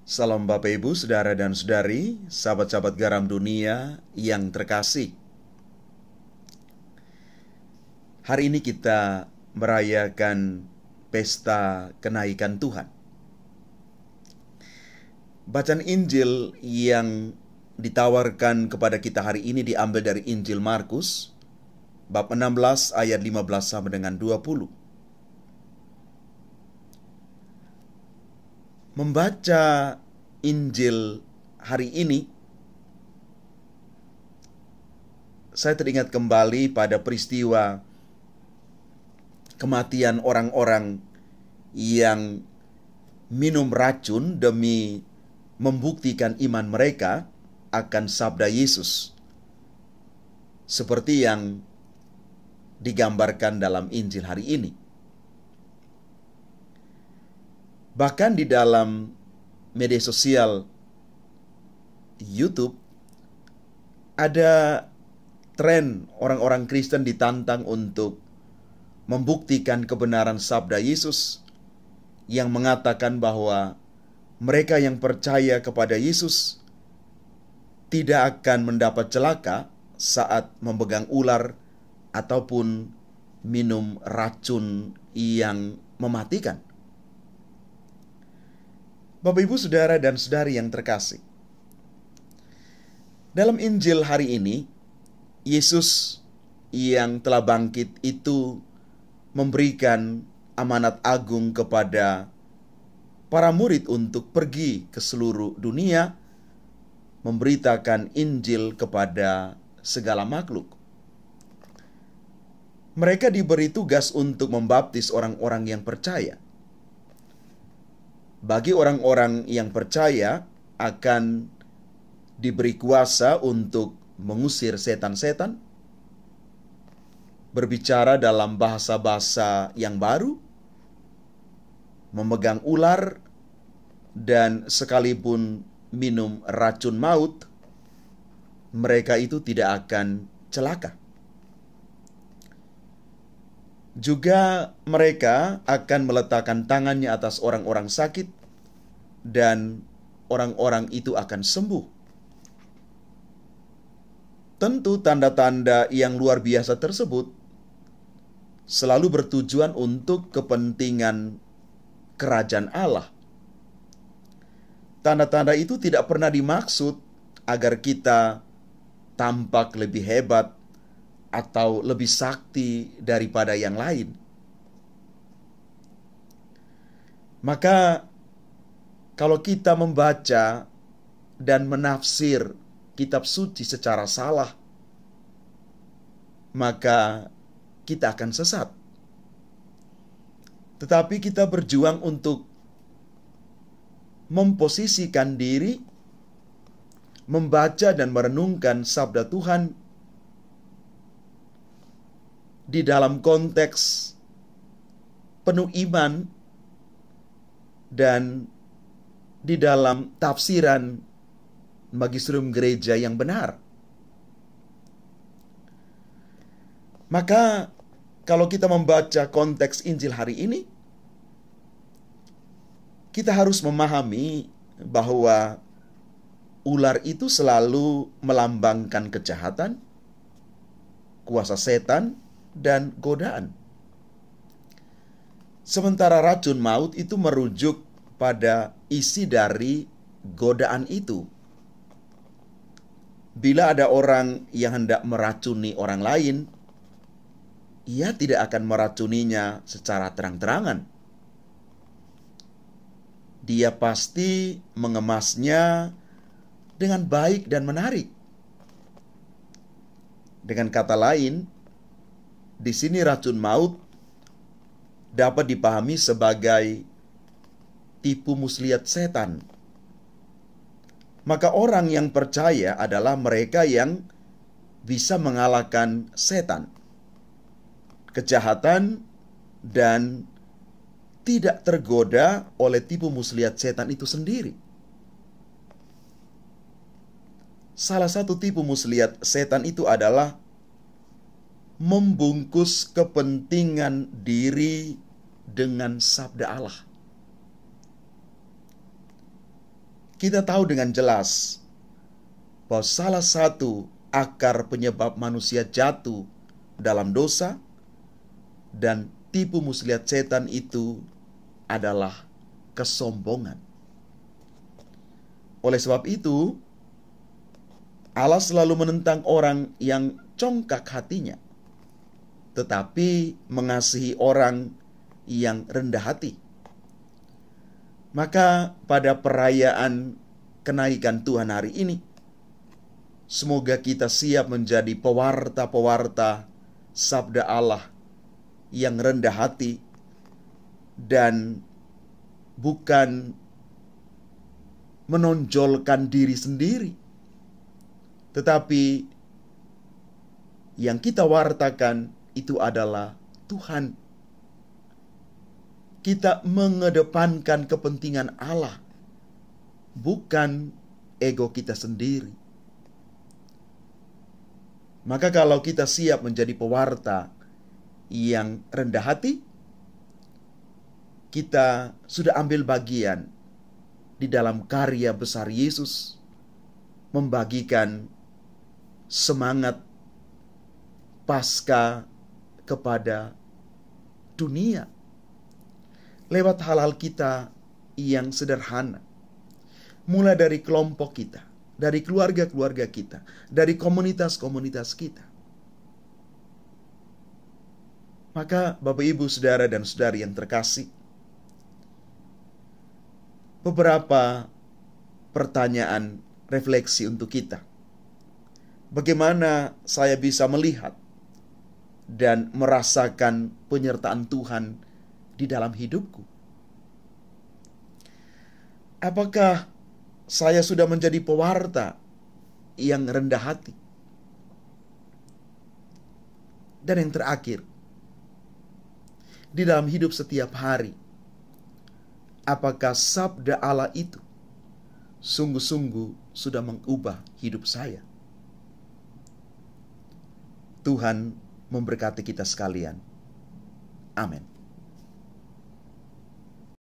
Salam Bapak Ibu, Saudara dan Saudari, sahabat-sahabat garam dunia yang terkasih. Hari ini kita merayakan pesta kenaikan Tuhan. Bacaan Injil yang ditawarkan kepada kita hari ini diambil dari Injil Markus, bab 16 ayat 15 sampai dengan 20. Membaca Injil hari ini, saya teringat kembali pada peristiwa kematian orang-orang yang minum racun demi membuktikan iman mereka akan sabda Yesus, seperti yang digambarkan dalam Injil hari ini. Bahkan di dalam media sosial YouTube ada tren orang-orang Kristen ditantang untuk membuktikan kebenaran sabda Yesus yang mengatakan bahwa mereka yang percaya kepada Yesus tidak akan mendapat celaka saat memegang ular ataupun minum racun yang mematikan. Bapak, Ibu, Saudara dan Saudari yang terkasih, dalam Injil hari ini, Yesus yang telah bangkit itu memberikan amanat agung kepada para murid untuk pergi ke seluruh dunia, memberitakan Injil kepada segala makhluk. Mereka diberi tugas untuk membaptis orang-orang yang percaya. Bagi orang-orang yang percaya akan diberi kuasa untuk mengusir setan-setan, berbicara dalam bahasa-bahasa yang baru, memegang ular, dan sekalipun minum racun maut, mereka itu tidak akan celaka. Juga mereka akan meletakkan tangannya atas orang-orang sakit dan orang-orang itu akan sembuh. Tentu tanda-tanda yang luar biasa tersebut selalu bertujuan untuk kepentingan kerajaan Allah. Tanda-tanda itu tidak pernah dimaksud agar kita tampak lebih hebat atau lebih sakti daripada yang lain. Maka kalau kita membaca dan menafsir kitab suci secara salah, maka kita akan sesat. Tetapi kita berjuang untuk memposisikan diri, membaca dan merenungkan sabda Tuhan di dalam konteks penuh iman dan di dalam tafsiran magisterium gereja yang benar. Maka kalau kita membaca konteks Injil hari ini, kita harus memahami bahwa ular itu selalu melambangkan kejahatan, kuasa setan, dan godaan. Sementara racun maut itu merujuk pada isi dari godaan itu. Bila ada orang yang hendak meracuni orang lain, ia tidak akan meracuninya secara terang-terangan. Dia pasti mengemasnya dengan baik dan menarik. Dengan kata lain, di sini racun maut dapat dipahami sebagai tipu muslihat setan. Maka orang yang percaya adalah mereka yang bisa mengalahkan setan, kejahatan, dan tidak tergoda oleh tipu muslihat setan itu sendiri. Salah satu tipu muslihat setan itu adalah membungkus kepentingan diri dengan sabda Allah. kita tahu dengan jelas bahwa salah satu akar penyebab manusia jatuh dalam dosa dan tipu muslihat setan itu adalah kesombongan. Oleh sebab itu, Allah selalu menentang orang yang congkak hatinya, tetapi mengasihi orang yang rendah hati. Maka pada perayaan kenaikan Tuhan hari ini, semoga kita siap menjadi pewarta-pewarta sabda Allah yang rendah hati dan bukan menonjolkan diri sendiri, tetapi yang kita wartakan itu adalah Tuhan. Kita mengedepankan kepentingan Allah, bukan ego kita sendiri. Maka kalau kita siap menjadi pewarta yang rendah hati, kita sudah ambil bagian di dalam karya besar Yesus membagikan semangat Paskah kepada dunia lewat hal-hal kita yang sederhana, mulai dari kelompok kita, dari keluarga-keluarga kita, dari komunitas-komunitas kita. Maka Bapak, Ibu, Saudara, dan Saudari yang terkasih, beberapa pertanyaan refleksi untuk kita. Bagaimana saya bisa melihat dan merasakan penyertaan Tuhan di dalam hidupku? Apakah saya sudah menjadi pewarta yang rendah hati? Dan yang terakhir, di dalam hidup setiap hari, apakah sabda Allah itu sungguh-sungguh sudah mengubah hidup saya? Tuhan memberkati kita sekalian. Amin.